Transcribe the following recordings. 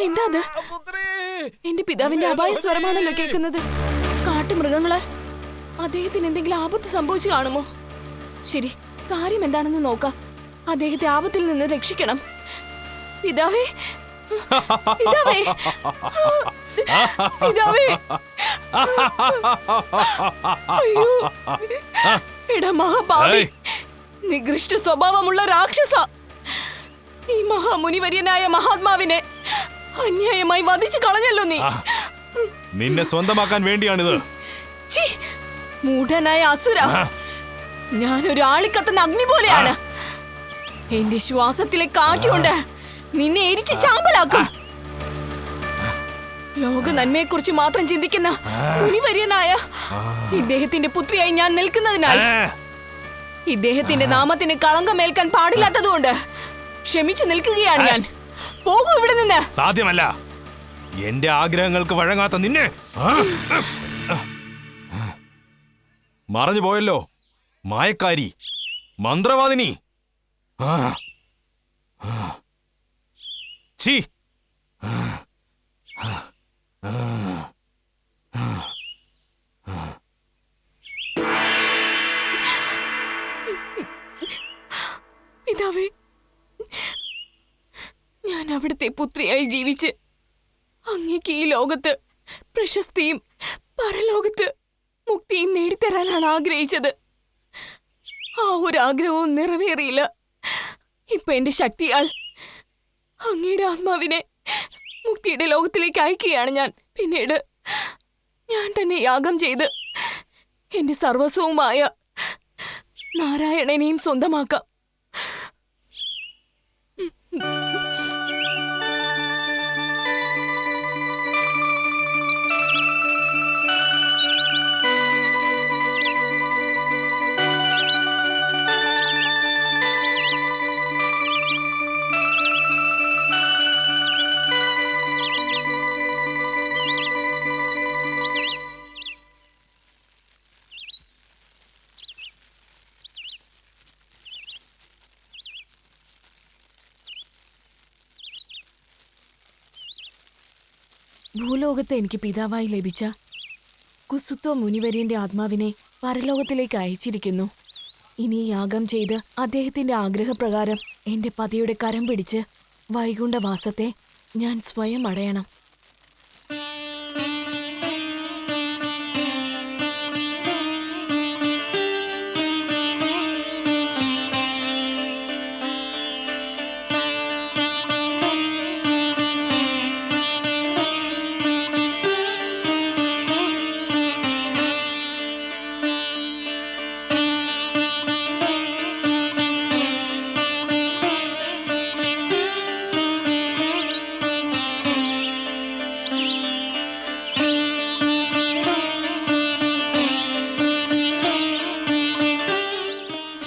എന്താ എന്റെ പിതാവിന്റെ അപായ സ്വരമാണല്ലോ കേൾക്കുന്നത്. കാട്ടുമൃഗങ്ങള് അദ്ദേഹത്തിന് എന്തെങ്കിലും ആപത്ത് സംഭവിച്ചു കാണുമോ? ശരി, കാര്യം എന്താണെന്ന് നോക്കാം. അദ്ദേഹത്തെ ആപത്തിൽ നിന്ന് രക്ഷിക്കണം. പിതാവേ, പിതാവേ, പിതാവേ. അയ്യോ, എടാ മഹാപാവി, നികൃഷ്ട സ്വഭാവമുള്ള രാക്ഷസ, ഈ മഹാമുനിവര്യനായ മഹാത്മാവിനെ അന്യായമായി വധിച്ചു കളഞ്ഞല്ലോ നീ. നിന്നെ സ്വന്തമാക്കാൻ വേണ്ടിയാണിത്. മൂഢനായ അസുര, ഞാനൊരു ആളിക്കത്തുന്ന അഗ്നി പോലെയാണ്. എന്റെ ശ്വാസത്തിലെ കാറ്റുകൊണ്ട് നിന്നെ എരിച്ച് ചാമ്പലാക്കും. ലോക നന്മയെക്കുറിച്ച് മാത്രം ചിന്തിക്കുന്ന മുനിവര്യനായ ഇദ്ദേഹത്തിന്റെ പുത്രിയായി ഞാൻ നിൽക്കുന്നതിനാൽ ഇദ്ദേഹത്തിന്റെ നാമത്തിന് കളങ്കമേൽക്കാൻ പാടില്ലാത്തതുകൊണ്ട് ക്ഷമിച്ചു നിൽക്കുകയാണ് ഞാൻ. പോകൂ ഇവിടെ നിന്ന്. സാധ്യമല്ല. എന്റെ ആഗ്രഹങ്ങൾക്ക് വഴങ്ങാത്ത നിന്നെ മറഞ്ഞു പോയല്ലോ മായക്കാരി, മന്ത്രവാദിനി. ഛീ, പിതാവേ, ഞാൻ അവിടുത്തെ പുത്രിയായി ജീവിച്ച് അങ്ങേക്ക് ഈ ലോകത്ത് പ്രശസ്തിയും പരലോകത്ത് മുക്തിയും നേടിത്തരാനാണ് ആഗ്രഹിച്ചത്. ആ ഒരു ആഗ്രഹവും നിറവേറിയില്ല. ഇപ്പൊ എന്റെ ശക്തിയാൽ അങ്ങയുടെ ആത്മാവിനെ മുക്തിയുടെ ലോകത്തിലേക്ക് അയക്കുകയാണ് ഞാൻ. പിന്നീട് ഞാൻ തന്നെ യാഗം ചെയ്ത് എന്റെ സർവസ്വവുമായ നാരായണനെയും സ്വന്തമാക്കാം. ഭൂലോകത്ത് എനിക്ക് പിതാവായി ലഭിച്ച കുസുത്വ മുനിവര്യന്റെ ആത്മാവിനെ പരലോകത്തിലേക്ക് അയച്ചിരിക്കുന്നു. ഇനി യാഗം ചെയ്ത് അദ്ദേഹത്തിന്റെ ആഗ്രഹപ്രകാരം എന്റെ പതിയുടെ കരം പിടിച്ച് വൈകുണ്ഠവാസത്തെ ഞാൻ സ്വയം അടയണം.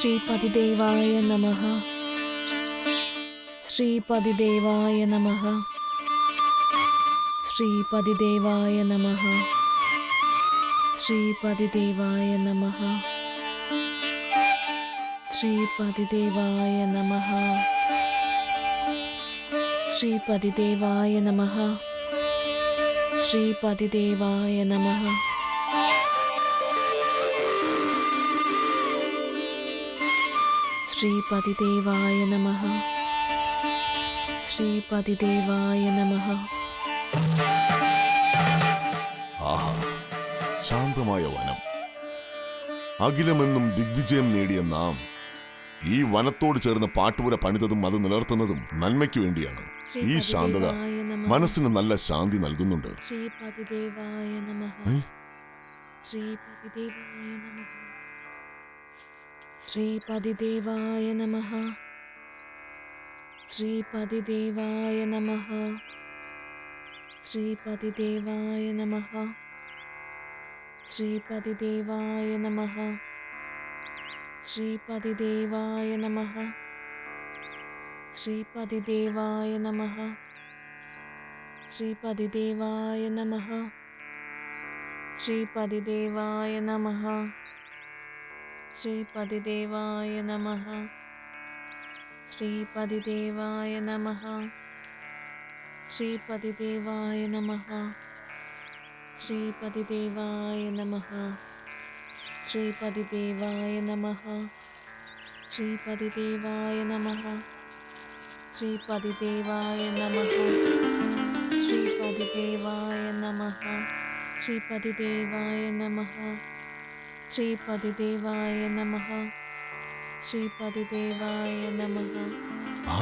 ശ്രീപതിദേവായ നമഃ. ശ്രീപതിദേവായ നമഃ. ശ്രീപതിദേവായ നമഃ. ശ്രീപതിദേവായ നമഃ. ശ്രീപതിദേവായ നമഃ. ശ്രീപതിദേവായ നമഃ. ശ്രീപതിദേവായ നമഃ. ശ്രീപതിദേവായ നമഃ. ശ്രീപതിദേവായ നമഃ. ആഹാ, ശാന്തമായ വനം. അഖിലമെന്നും ദിഗ്വിജയം നേടിയ നാം ഈ വനത്തോട് ചേർന്ന് പാട്ടുപുര പണിതതും അത് നിലനിർത്തുന്നതും നന്മയ്ക്ക് വേണ്ടിയാണ്. ഈ ശാന്തത മനസ്സിന് നല്ല ശാന്തി നൽകുന്നുണ്ട്. ശ്രീപതിദേവായ നമഃ. ശ്രീപതിദേവായ നമഃ. ശ്രീപതിദേവായ നമഃ. ശ്രീപതിദേവായ നമഃ. ശ്രീപതിദേവായ നമഃ. ശ്രീപതിദേവായ നമഃ. ശ്രീപതിദേവായ നമഃ. ശ്രീപതിദേവായ നമഃ. ശ്രീപതിദേവായ നമഃ. ശ്രീപതിദേവായ നമഃ. ശ്രീപതിദേവായ നമഃ. ശ്രീപതിദേവായ നമഃ. ശ്രീപതിദേവായ നമഃ. ശ്രീപതിദേവായ നമഃ. ശ്രീപതിദേവായ നമഃ. ശ്രീപതിദേവായ നമഃ. ശ്രീപതിദേവായ നമഃ. ശ്രീപതിദേവായ നമഃ. ശ്രീപതിദേവായ നമഃ. ശ്രീപതിദേവായ നമഃ. ശ്രീപതിദേവായ നമഃ. ആ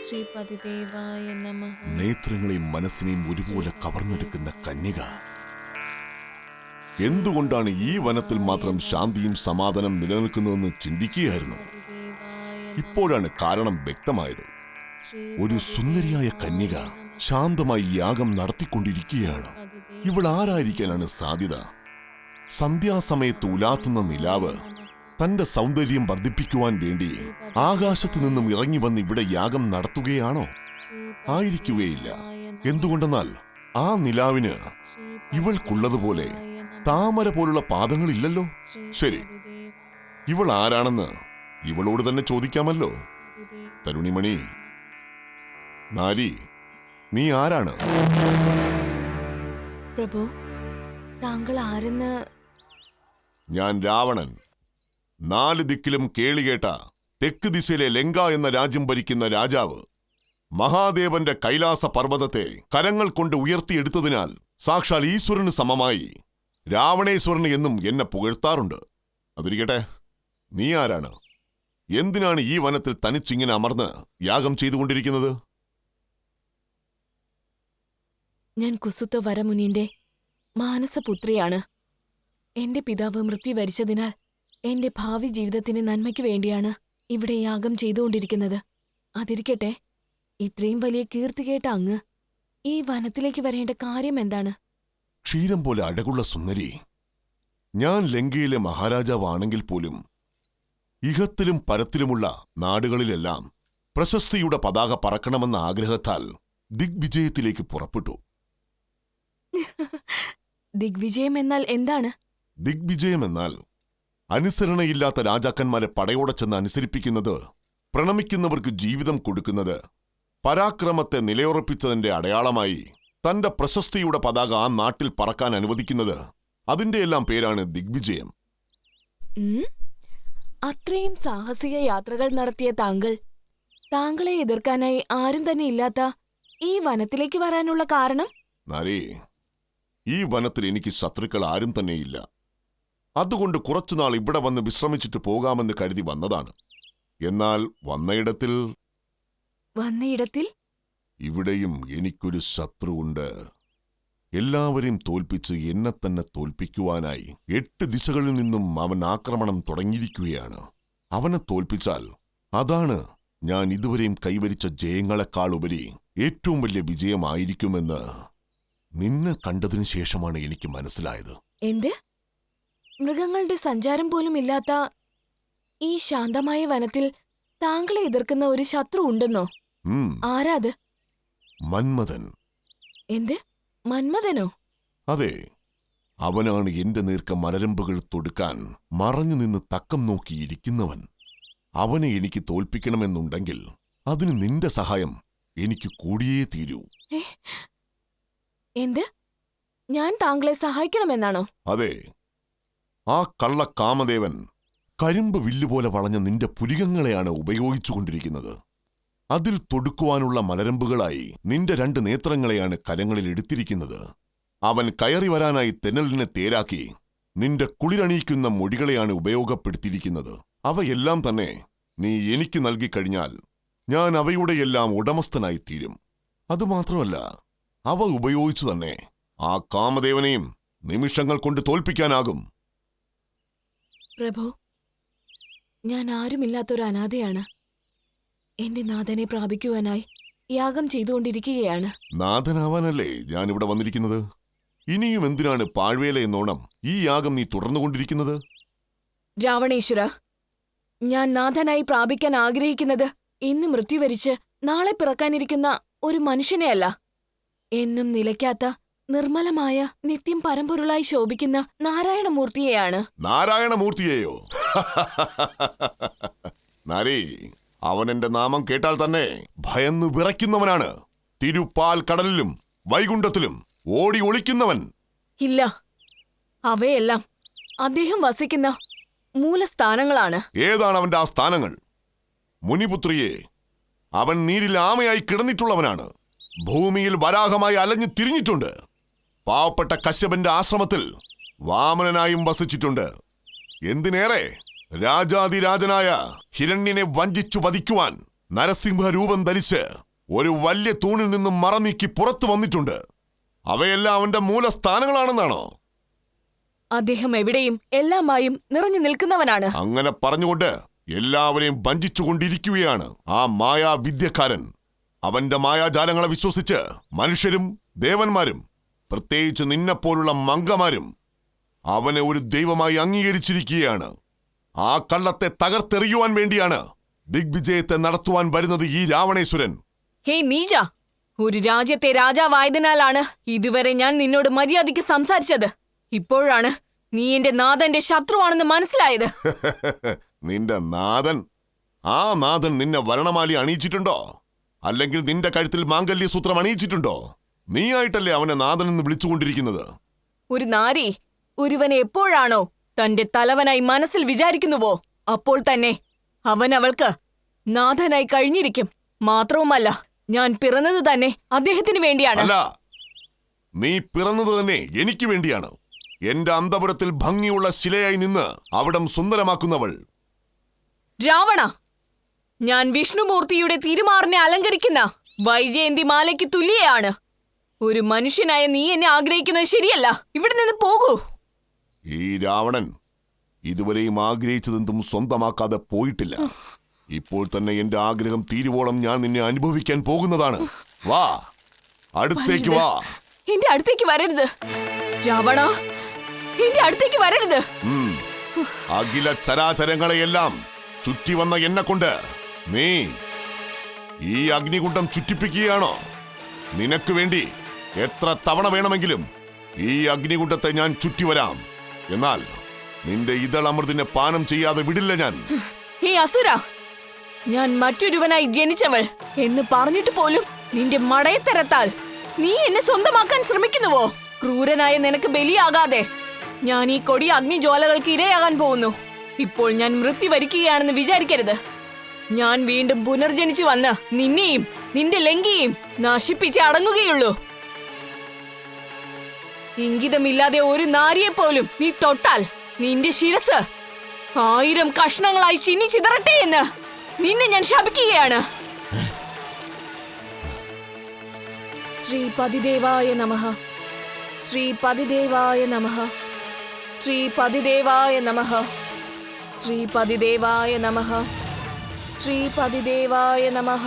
ശ്രീപതിദേവായ നമഃ. നേത്രങ്ങളെയും മനസ്സിനെയും ഒരുപോലെ കവർന്നെടുക്കുന്ന കന്യക. എന്തുകൊണ്ടാണ് ഈ വനത്തിൽ മാത്രം ശാന്തിയും സമാധാനം നിലനിൽക്കുന്നതെന്ന് ചിന്തിക്കുകയായിരുന്നു. ഇപ്പോഴാണ് കാരണം വ്യക്തമായത്. ഒരു സുന്ദരിയായ കന്യക ശാന്തമായി യാഗം നടത്തിക്കൊണ്ടിരിക്കുകയാണ്. ഇവൾ ആരായിരിക്കാനാണ് സാധ്യത? സന്ധ്യാസമയത്ത് ഉലാത്തുന്ന നിലാവ് തന്റെ സൗന്ദര്യം വർദ്ധിപ്പിക്കുവാൻ വേണ്ടി ആകാശത്തു നിന്നും ഇറങ്ങി വന്ന് ഇവിടെ യാഗം നടത്തുകയാണോ? ആയിരിക്കുകയില്ല. എന്തുകൊണ്ടെന്നാൽ ആ നിലാവിന് ഇവൾക്കുള്ളതുപോലെ താമര പോലുള്ള പാദങ്ങളില്ലല്ലോ. ശരി, ഇവൾ ആരാണെന്ന് ഇവളോട് തന്നെ ചോദിക്കാമല്ലോ. തരുണിമണി, നാരി, നീ ആരാണ്? പ്രഭു, താങ്കൾ ആരെന്ന്? ഞാൻ രാവണൻ. 4 ദിക്കിലും കേളികേട്ട തെക്ക് ദിശയിലെ ലങ്ക എന്ന രാജ്യം ഭരിക്കുന്ന രാജാവ്. മഹാദേവന്റെ കൈലാസ പർവ്വതത്തെ കരങ്ങൾ കൊണ്ട് ഉയർത്തിയെടുത്തതിനാൽ സാക്ഷാൽ ഈശ്വരന് സമമായി രാവണേശ്വരന് എന്നും എന്നെ പുകഴ്ത്താറുണ്ട്. അതിരിക്കട്ടെ, നീ ആരാണ്? എന്തിനാണ് ഈ വനത്തിൽ തനിച്ചിങ്ങനെ അമർന്ന് യാഗം ചെയ്തുകൊണ്ടിരിക്കുന്നത്? ഞാൻ കുസുത്ത വരമുനിന്റെ മാനസപുത്രിയാണ്. എന്റെ പിതാവ് മൃത്യു വരിച്ചതിനാൽ എന്റെ ഭാവി ജീവിതത്തിന് നന്മയ്ക്ക് വേണ്ടിയാണ് ഇവിടെ യാഗം ചെയ്തുകൊണ്ടിരിക്കുന്നത്. അതിരിക്കട്ടെ, ഇത്രയും വലിയ കീർത്തി കേട്ട അങ്ങ് ഈ വനത്തിലേക്ക് വരേണ്ട കാര്യം എന്താണ്? ക്ഷീരം പോലെ അഴകുള്ള സുന്ദരി, ഞാൻ ലങ്കയിലെ മഹാരാജാവാണെങ്കിൽ പോലും ഇഹത്തിലും പരത്തിലുമുള്ള നാടുകളിലെല്ലാം പ്രശസ്തിയുടെ പതാക പറക്കണമെന്ന ആഗ്രഹത്താൽ ദിഗ്വിജയത്തിലേക്ക് പുറപ്പെട്ടു. ദിഗ്വിജയം എന്നാൽ എന്താണ്? ദിഗ്വിജയമെന്നാൽ അനുസരണയില്ലാത്ത രാജാക്കന്മാരെ പടയോടെ ചെന്ന് അനുസരിപ്പിക്കുന്നത്, പ്രണമിക്കുന്നവർക്ക് ജീവിതം കൊടുക്കുന്നത്, പരാക്രമത്തെ നിലയുറപ്പിച്ചതിന്റെ അടയാളമായി തന്റെ പ്രശസ്തിയുടെ പതാക ആ നാട്ടിൽ പറക്കാൻ അനുവദിക്കുന്നത്. അതിന്റെയെല്ലാം പേരാണ് ദിഗ്വിജയം. അത്രയും സാഹസിക യാത്രകൾ നടത്തിയ താങ്കളെ എതിർക്കാനായി ആരും തന്നെ ഇല്ലാത്ത ഈ വനത്തിലേക്ക് വരാനുള്ള കാരണം? നാരേ, ഈ വനത്തിൽ എനിക്ക് ശത്രുക്കൾ ആരും തന്നെയില്ല. അതുകൊണ്ട് കുറച്ചുനാൾ ഇവിടെ വന്ന് വിശ്രമിച്ചിട്ട് പോകാമെന്ന് കരുതി വന്നതാണ്. എന്നാൽ വന്നയിടത്തിൽ ഇവിടെയും എനിക്കൊരു ശത്രുവുണ്ട്. എല്ലാവരെയും തോൽപ്പിച്ച് എന്നെ തന്നെ തോൽപ്പിക്കുവാനായി 8 ദിശകളിൽ നിന്നും അവൻ ആക്രമണം തുടങ്ങിയിരിക്കുകയാണ്. അവനെ തോൽപ്പിച്ചാൽ അതാണ് ഞാൻ ഇതുവരെയും കൈവരിച്ച ജയങ്ങളെക്കാളുപരി ഏറ്റവും വലിയ വിജയമായിരിക്കുമെന്ന് നിന്നെ കണ്ടതിനു ശേഷമാണ് എനിക്ക് മനസ്സിലായത്. എന്ത്? മൃഗങ്ങളുടെ സഞ്ചാരം പോലും ഇല്ലാത്ത ഈ ശാന്തമായ വനത്തിൽ താങ്കളെ എതിർക്കുന്ന ഒരു ശത്രു ഉണ്ടെന്നോ? ആരാത്? മന്മഥൻ. എന്ത്? മന്മഥനോ? അതെ, അവനാണ് എന്റെ നേർക്ക മലരമ്പുകൾ തൊടുക്കാൻ മറഞ്ഞു നിന്ന് തക്കം നോക്കിയിരിക്കുന്നവൻ. അവനെ എനിക്ക് തോൽപ്പിക്കണമെന്നുണ്ടെങ്കിൽ അതിന് നിന്റെ സഹായം എനിക്ക് കൂടിയേ തീരൂ. എന്ത്? ഞാൻ താങ്കളെ സഹായിക്കണമെന്നാണോ? അതെ, ആ കള്ള കാമദേവൻ കരിമ്പ് വില്ലുപോലെ വളഞ്ഞ നിന്റെ പുരികങ്ങളെയാണ് ഉപയോഗിച്ചുകൊണ്ടിരിക്കുന്നത്. അതിൽ തൊടുക്കുവാനുള്ള മലരമ്പുകളായി നിന്റെ 2 നേത്രങ്ങളെയാണ് കരങ്ങളിൽ എടുത്തിരിക്കുന്നത്. അവൻ കയറി വരാനായി തെന്നലിനെ തേരാക്കി നിന്റെ കുളിരണിയിക്കുന്ന മൊഴികളെയാണ് ഉപയോഗപ്പെടുത്തിയിരിക്കുന്നത്. അവയെല്ലാം തന്നെ നീ എനിക്ക് നൽകിക്കഴിഞ്ഞാൽ ഞാൻ അവയുടെയെല്ലാം ഉടമസ്ഥനായിത്തീരും. അതുമാത്രമല്ല, അവ ഉപയോഗിച്ചു തന്നെ ആ കാമദേവനെയും നിമിഷങ്ങൾ കൊണ്ട് തോൽപ്പിക്കാനാകും. പ്രഭു, ഞാൻ ആരുമില്ലാത്തൊരു അനാഥയാണ്. എന്റെ നാഥനെ പ്രാപിക്കുവാനായി യാഗം ചെയ്തുകൊണ്ടിരിക്കുകയാണ്. നാഥനാവാനല്ലേ ഞാനിവിടെ വന്നിരിക്കുന്നത്? ഇനിയും എന്തിനാണ് പാഴ്വേല എന്നോണം ഈ യാഗം നീ തുടർന്നുകൊണ്ടിരിക്കുന്നത്? രാവണേശ്വര, ഞാൻ നാഥനായി പ്രാപിക്കാൻ ആഗ്രഹിക്കുന്നത് ഇന്ന് മൃത്യുവരിച്ച് നാളെ പിറക്കാനിരിക്കുന്ന ഒരു മനുഷ്യനെയല്ല, എന്നും നിലയ്ക്കാത്ത നിർമ്മലമായ നിത്യം പരമ്പൊരുളായി ശോഭിക്കുന്ന നാരായണമൂർത്തിയെയാണ്. നാരായണമൂർത്തിയെയോ? നാരി, അവൻ എന്റെ നാമം കേട്ടാൽ തന്നെ ഭയന്നു വിറയ്ക്കുന്നവനാണ്. തിരുപ്പാൽ കടലിലും വൈകുണ്ഠത്തിലും ഓടി ഒളിക്കുന്നവൻ. ഇല്ല, അവയെല്ലാം അദ്ദേഹം വസിക്കുന്ന മൂലസ്ഥാനങ്ങളാണ്. ഏതാണ് അവന്റെ ആ സ്ഥാനങ്ങൾ? മുനിപുത്രിയെ, അവൻ നീരിൽ ആമയായി കിടന്നിട്ടുള്ളവനാണ്. ഭൂമിയിൽ വരാഹമായി അലഞ്ഞു തിരിഞ്ഞിട്ടുണ്ട്. പാവപ്പെട്ട കശ്യപന്റെ ആശ്രമത്തിൽ വാമനനായും വസിച്ചിട്ടുണ്ട്. എന്തിനേറെ, രാജാതിരാജനായ ഹിരണ്യനെ വഞ്ചിച്ചു വധിക്കുവാൻ നരസിംഹരൂപം ധരിച്ച് ഒരു വലിയ തൂണിൽ നിന്നും മറനീക്കി പുറത്തു വന്നിട്ടുണ്ട്. അവയെല്ലാം അവന്റെ മൂലസ്ഥാനങ്ങളാണെന്നാണോ? അദ്ദേഹം എവിടെയും എല്ലാമായും നിറഞ്ഞു നിൽക്കുന്നവനാണ്. അങ്ങനെ പറഞ്ഞുകൊണ്ട് എല്ലാവരെയും വഞ്ചിച്ചുകൊണ്ടിരിക്കുകയാണ് ആ മായാവിദ്യക്കാരൻ. അവന്റെ മായാജാലങ്ങളെ വിശ്വസിച്ച് മനുഷ്യരും ദേവന്മാരും, പ്രത്യേകിച്ച് നിന്നെപ്പോലുള്ള മംഗമാരും അവനെ ഒരു ദൈവമായി അംഗീകരിച്ചിരിക്കുകയാണ്. ആ കള്ളത്തെ തകർത്തെറിയുവാൻ വേണ്ടിയാണ് ദിഗ്വിജയത്തെ നടത്തുവാൻ വരുന്നത് ഈ രാവണേശ്വരൻ. ഹേ നീജ, ഒരു രാജ്യത്തെ രാജാവായതിനാലാണ് ഇതുവരെ ഞാൻ നിന്നോട് മര്യാദയ്ക്ക് സംസാരിച്ചത്. ഇപ്പോഴാണ് നീ എന്റെ നാഥന്റെ ശത്രുവാണെന്ന് മനസ്സിലായത്. നിന്റെ നാഥൻ? ആ നാഥൻ നിന്നെ വരണമാലി അണിയിച്ചിട്ടുണ്ടോ? അല്ലെങ്കിൽ നിന്റെ കഴുത്തിൽ മാംഗല്യസൂത്രം അണിയിച്ചിട്ടുണ്ടോ? നീയായിട്ടല്ലേ അവനെ നാഥനെന്ന് വിളിച്ചുകൊണ്ടിരിക്കുന്നത്? ഒരു നാരി ഒരുവനെ എപ്പോഴാണോ തന്റെ തലവനായി മനസ്സിൽ വിചാരിക്കുന്നുവോ അപ്പോൾ തന്നെ അവൻ അവൾക്ക് നാഥനായി കഴിഞ്ഞിരിക്കും. മാത്രവുമല്ല, ഞാൻ പിറന്നത് തന്നെ അദ്ദേഹത്തിന് വേണ്ടിയാണ്. അല്ല, നീ പിറന്നത് തന്നെ എനിക്ക് വേണ്ടിയാണ്. എന്റെ അന്തപുരത്തിൽ ഭംഗിയുള്ള ശിലയായി നിന്ന് അവിടം സുന്ദരമാക്കുന്നവൾ. രാവണ, ഞാൻ വിഷ്ണുമൂർത്തിയുടെ തിരുമാറിനെ അലങ്കരിക്കുന്ന വൈജയന്തി മാലയ്ക്ക് തുല്യയാണ്. ഒരു മനുഷ്യനായ നീ എന്നെ ആഗ്രഹിക്കുന്നത് ശരിയല്ല. ഇവിടെ നിന്ന് പോകൂ. ഈ രാവണൻ ഇതുവരെയും ആഗ്രഹിച്ചതെന്തും സ്വന്തമാക്കാതെ പോയിട്ടില്ല. ഇപ്പോൾ തന്നെ എന്റെ ആഗ്രഹം തീരുവോളം ഞാൻ നിന്നെ അനുഭവിക്കാൻ പോകുന്നതാണ്. വാ, അടുത്തേക്ക് വാ. എന്റെ അടുത്തേക്ക് വരരുത് രാവണ, എന്റെ അടുത്തേക്ക് വരരുത്. അഖില ചരാചരങ്ങളെയെല്ലാം ചുറ്റി വന്ന എന്നെ കൊണ്ട് നീ ഈ അഗ്നികുണ്ഡം ചുറ്റിപ്പിക്കുകയാണോ? നിനക്ക് വേണ്ടി എത്ര തവണ വേണമെങ്കിലും ഈ അഗ്നികുണ്ഡത്തെ ഞാൻ ചുറ്റിവരാം. എന്നാൽ നിന്റെ ഇതളമൃതിനെ പാനം ചെയ്യാതെ വിടില്ല ഞാൻ. ഹേ അസുര, ഞാൻ മറ്റൊരുവനായി ജനിച്ചവൾ എന്ന് പറഞ്ഞിട്ട് പോലും നിന്റെ മടയത്തരത്താൽ നീ എന്നെ സ്വന്തമാക്കാൻ ശ്രമിക്കുന്നുവോ? ക്രൂരനായ നിനക്ക് ബലിയാകാതെ ഞാൻ ഈ കൊടിയ അഗ്നിജ്വാലകൾക്ക് ഇരയാകാൻ പോകുന്നു. ഇപ്പോൾ ഞാൻ മൃത്യു വരിക്കുകയാണെന്ന് വിചാരിക്കരുത്. ഞാൻ വീണ്ടും പുനർജനിച്ചു വന്ന് നിന്നെയും നിന്റെ ലങ്കിയെയും നശിപ്പിച്ച് അടങ്ങുകയുള്ളൂ. ഇംഗിതമില്ലാതെ ഒരു നാരിയെപ്പോലും നീ തൊട്ടാൽ നിന്റെ ശിരസ് 1000 കഷ്ണങ്ങളായി ചിന്നിച്ചിതറട്ടെ എന്ന് നിന്നെ ഞാൻ ശപിക്കുകയാണ്. ശ്രീപതിദേവായ നമഃ, ശ്രീപതിദേവായ നമഃ, ശ്രീപതിദേവായ നമഃ, ശ്രീപതിദേവായ നമഃ, ശ്രീപതിദേവായ നമഃ,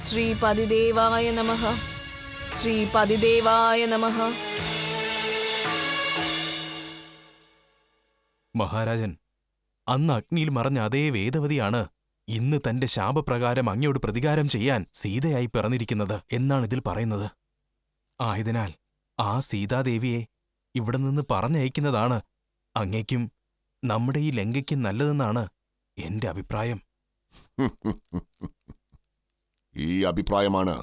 ശ്രീപതിദേവായ നമഃ, ശ്രീപതിദേവായ നമഃ. മഹാരാജൻ, അന്ന് അഗ്നിയിൽ മറഞ്ഞ അതേ വേദവതിയാണ് ഇന്ന് തന്റെ ശാപപ്രകാരം അങ്ങയോട് പ്രതികാരം ചെയ്യാൻ സീതയായി പിറന്നിരിക്കുന്നത് എന്നാണ് ഇതിൽ പറയുന്നത്. ആയതിനാൽ ആ സീതാദേവിയെ ഇവിടെ നിന്ന് പറഞ്ഞയക്കുന്നതാണ് അങ്ങയ്ക്കും നമ്മുടെ ഈ ലങ്കയ്ക്കും നല്ലതെന്നാണ് എന്റെ അഭിപ്രായം. ഈ അഭിപ്രായമാണ്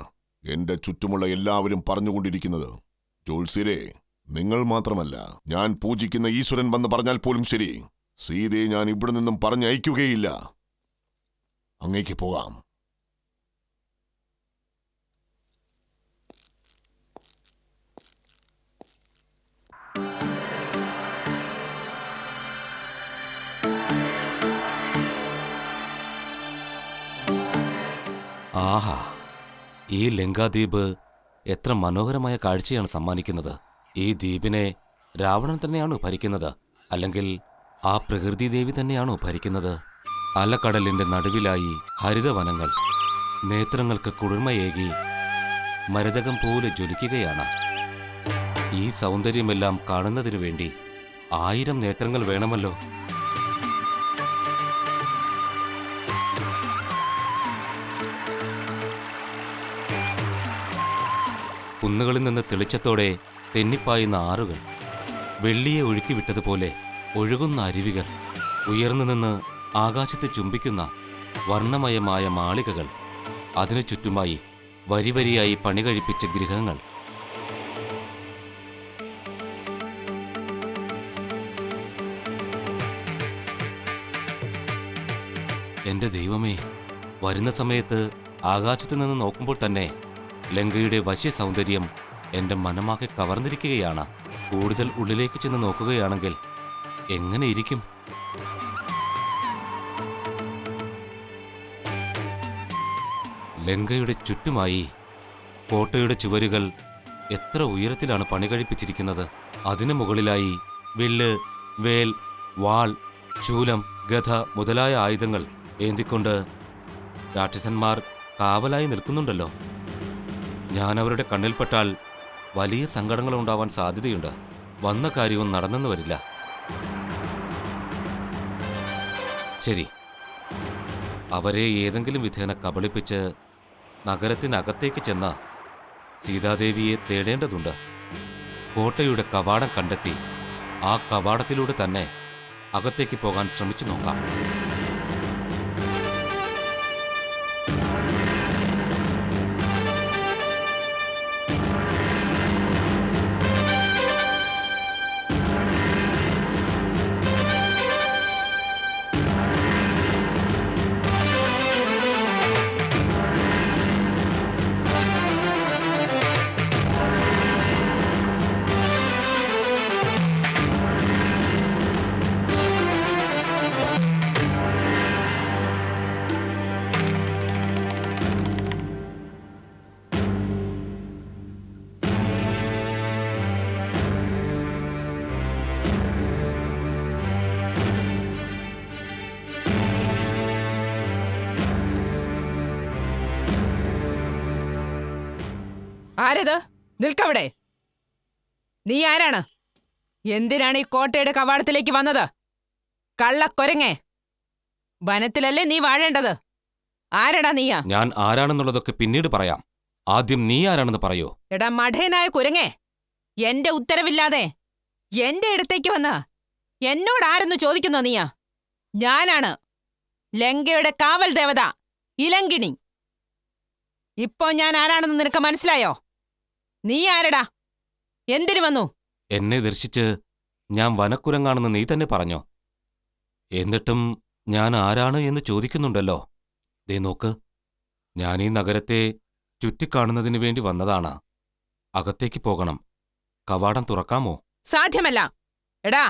എന്റെ ചുറ്റുമുള്ള എല്ലാവരും പറഞ്ഞുകൊണ്ടിരിക്കുന്നത്. ജോത്സ്യരെ, നിങ്ങൾ മാത്രമല്ല, ഞാൻ പൂജിക്കുന്ന ഈശ്വരൻ വന്ന് പറഞ്ഞാൽ പോലും ശരി, സീതയെ ഞാൻ ഇവിടെ നിന്നും പറഞ്ഞയക്കുകയില്ല. അങ്ങേക്ക് പോകാം. ആഹാ, ഈ ലങ്കാദ്വീപ് എത്ര മനോഹരമായ കാഴ്ചയാണ് സമ്മാനിക്കുന്നത്. ഈ ദ്വീപിനെ രാവണൻ തന്നെയാണോ ഭരിക്കുന്നത്, അല്ലെങ്കിൽ ആ പ്രകൃതിദേവി തന്നെയാണോ ഭരിക്കുന്നത്? അലക്കടലിന്റെ നടുവിലായി ഹരിതവനങ്ങൾ നേത്രങ്ങൾക്ക് കുളിർമയേകി മരതകം പോലെ ജ്വലിക്കുകയാണ്. ഈ സൗന്ദര്യമെല്ലാം കാണുന്നതിനു വേണ്ടി 1000 നേത്രങ്ങൾ വേണമല്ലോ. കുന്നുകളിൽ നിന്ന് തെളിച്ചത്തോടെ തെന്നിപ്പായുന്ന ആറുകൾ, വെള്ളിയെ ഒഴുക്കിവിട്ടതുപോലെ ഒഴുകുന്ന അരുവികൾ, ഉയർന്നു നിന്ന് ആകാശത്തെ ചുംബിക്കുന്ന വർണ്ണമയമായ മാളികകൾ, അതിനു ചുറ്റുമായി വരിവരിയായി പണി കഴിപ്പിച്ച ഗൃഹങ്ങൾ. എന്റെ ദൈവമേ, വരുന്ന സമയത്ത് ആകാശത്തു നിന്ന് നോക്കുമ്പോൾ തന്നെ ലങ്കയുടെ വശ്യ സൗന്ദര്യം എന്റെ മനമാകെ കവർന്നിരിക്കുകയാണ്. കൂടുതൽ ഉള്ളിലേക്ക് ചെന്ന് നോക്കുകയാണെങ്കിൽ എങ്ങനെയിരിക്കും? ലങ്കയുടെ ചുറ്റുമായി കോട്ടയുടെ ചുവരുകൾ എത്ര ഉയരത്തിലാണ് പണി കഴിപ്പിച്ചിരിക്കുന്നത്. അതിനു മുകളിലായി വില്ല്, വേൽ, വാൾ, ശൂലം, ഗദ മുതലായ ആയുധങ്ങൾ ഏന്തിക്കൊണ്ട് രാക്ഷസന്മാർ കാവലായി നിൽക്കുന്നുണ്ടല്ലോ. ഞാൻ അവരുടെ കണ്ണിൽപ്പെട്ടാൽ വലിയ സങ്കടങ്ങൾ ഉണ്ടാവാൻ സാധ്യതയുണ്ട്. വന്ന കാര്യവും നടന്നെന്ന് വരില്ല. ശരി, അവരെ ഏതെങ്കിലും വിധേന കബളിപ്പിച്ച് നഗരത്തിനകത്തേക്ക് ചെന്ന് സീതാദേവിയെ തേടേണ്ടതുണ്ട്. കോട്ടയുടെ കവാടം കണ്ടെത്തി ആ കവാടത്തിലൂടെ തന്നെ അകത്തേക്ക് പോകാൻ ശ്രമിച്ചു നോക്കാം. ആരത്? നിൽക്കവിടെ. നീ ആരാണ്? എന്തിനാണ് ഈ കോട്ടയുടെ കവാടത്തിലേക്ക് വന്നത്? കള്ളക്കൊരങ്ങേ, വനത്തിലല്ലേ നീ വാഴേണ്ടത്? ആരടാ നീയാ? ഞാൻ ആരാണെന്നുള്ളതൊക്കെ പിന്നീട് പറയാം. ആദ്യം നീ ആരാണെന്ന് പറയൂ. എടാ മഠേനായ കുരങ്ങേ, എന്റെ ഉത്തരവില്ലാതെ എന്റെ അടുത്തേക്ക് വന്ന എന്നോട് ആരെന്ന് ചോദിക്കുന്നോ നീയാ? ഞാനാണ് ലങ്കയുടെ കാവൽ ദേവത ഇലങ്കിണി. ഇപ്പോ ഞാൻ ആരാണെന്ന് നിനക്ക് മനസ്സിലായോ? നീ ആരടാ? എന്തിനു വന്നു? എന്നെ ദർശിച്ച് ഞാൻ വനക്കുരങ്ങാണെന്ന് നീ തന്നെ പറഞ്ഞോ. എന്നിട്ടും ഞാൻ ആരാണ് എന്ന് ചോദിക്കുന്നുണ്ടല്ലോ. ദേ നോക്ക്, ഞാൻ ഈ നഗരത്തെ ചുറ്റിക്കാണുന്നതിനു വേണ്ടി വന്നതാണ്. അകത്തേക്ക് പോകണം. കവാടം തുറക്കാമോ? സാധ്യമല്ല. എടാ,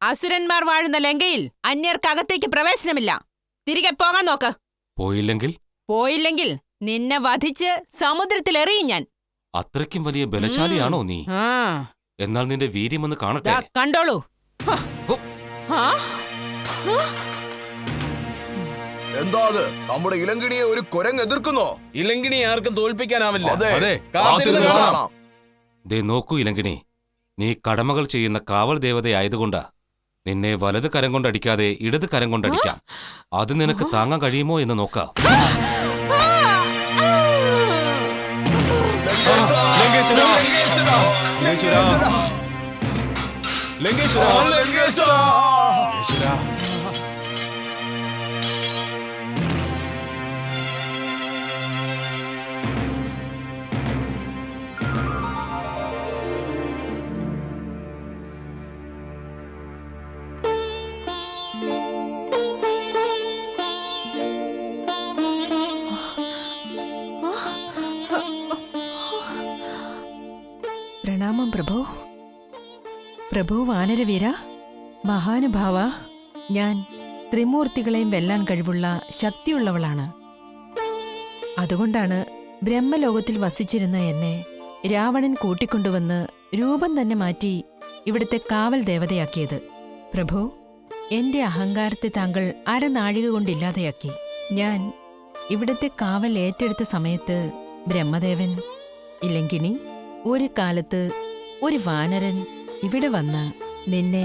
അസുരന്മാർ വാഴുന്ന ലങ്കയിൽ അന്യർക്കകത്തേക്ക് പ്രവേശനമില്ല. തിരികെ പോകാൻ നോക്ക്. പോയില്ലെങ്കിൽ നിന്നെ വധിച്ച് സമുദ്രത്തിലെറിയും ഞാൻ. അത്രയ്ക്കും വലിയ ബലശാലിയാണോ നീ? എന്നാൽ നിന്റെ വീര്യമൊന്ന് കാണട്ടെ. കണ്ടോളൂ. എന്താ അത്? നമ്മുടെ ഇലങ്കിണിയെ ഒരു കുരങ്ങ് എതിർക്കുന്നോ? ഇലങ്കിണി ആർക്കും തോൽപ്പിക്കാനാവില്ല. ദേ നോക്കൂ ഇലങ്കിണി, നീ കടമകൾ ചെയ്യുന്ന കാവൽ ദേവതയായതുകൊണ്ട് നിന്നെ വലത് കരം കൊണ്ടടിക്കാതെ ഇടത് കരം കൊണ്ടടിക്കാം. അത് നിനക്ക് താങ്ങാൻ കഴിയുമോ എന്ന് നോക്കാം. പ്രണാമം പ്രഭു. പ്രഭു വാനരവീര, മഹാനുഭാവ. ഞാൻ ത്രിമൂർത്തികളെയും വെല്ലാൻ കഴിവുള്ള ശക്തിയുള്ളവളാണ്. അതുകൊണ്ടാണ് ബ്രഹ്മലോകത്തിൽ വസിച്ചിരുന്ന എന്നെ രാവണൻ കൂട്ടിക്കൊണ്ടുവന്ന് രൂപം തന്നെ മാറ്റി ഇവിടുത്തെ കാവൽ ദേവതയാക്കിയത്. പ്രഭു, എന്റെ അഹങ്കാരത്തെ താങ്കൾ അരനാഴിക കൊണ്ടില്ലാതെയാക്കി. ഞാൻ ഇവിടുത്തെ കാവൽ ഏറ്റെടുത്ത സമയത്ത് ബ്രഹ്മദേവൻ, ഇലങ്കിണി, ഒരു കാലത്ത് ഒരു വാനരൻ ഇവിടെ വന്ന് നിന്നെ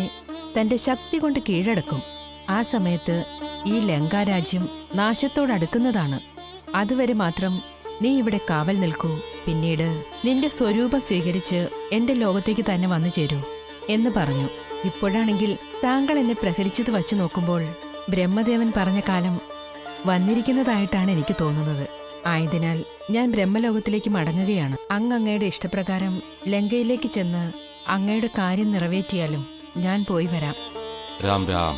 തന്റെ ശക്തി കൊണ്ട് കീഴടക്കും. ആ സമയത്ത് ഈ ലങ്കാരാജ്യം നാശത്തോടടുക്കുന്നതാണ്. അതുവരെ മാത്രം നീ ഇവിടെ കാവൽ നിൽക്കൂ. പിന്നീട് നിന്റെ സ്വരൂപം സ്വീകരിച്ച് എന്റെ ലോകത്തേക്ക് തന്നെ വന്നു ചേരൂ എന്ന് പറഞ്ഞു. ഇപ്പോഴാണെങ്കിൽ താങ്കൾ എന്നെ പ്രഹരിച്ചത് വച്ചു നോക്കുമ്പോൾ ബ്രഹ്മദേവൻ പറഞ്ഞ കാലം വന്നിരിക്കുന്നതായിട്ടാണ് എനിക്ക് തോന്നുന്നത്. ആയതിനാൽ ഞാൻ ബ്രഹ്മലോകത്തിലേക്ക് മടങ്ങുകയാണ്. അങ്ങയുടെ ഇഷ്ടപ്രകാരം ലങ്കയിലേക്ക് ചെന്ന് അങ്ങയുടെ കാര്യം നിറവേറ്റിയാലും ഞാൻ പോയി വരാം. രാം രാം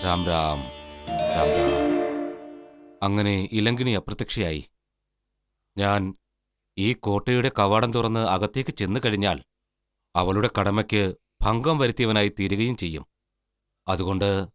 രാം രാം രാം രാം. അങ്ങനെ ഇലങ്കിണി അപ്രത്യക്ഷയായി. ഞാൻ ഈ കോട്ടയുടെ കവാടം തുറന്ന് അകത്തേക്ക് ചെന്നു കഴിഞ്ഞാൽ അവളുടെ കടമയ്ക്ക് ഭംഗം വരുത്തിയവനായി തീരുകയും ചെയ്യും. അതുകൊണ്ട്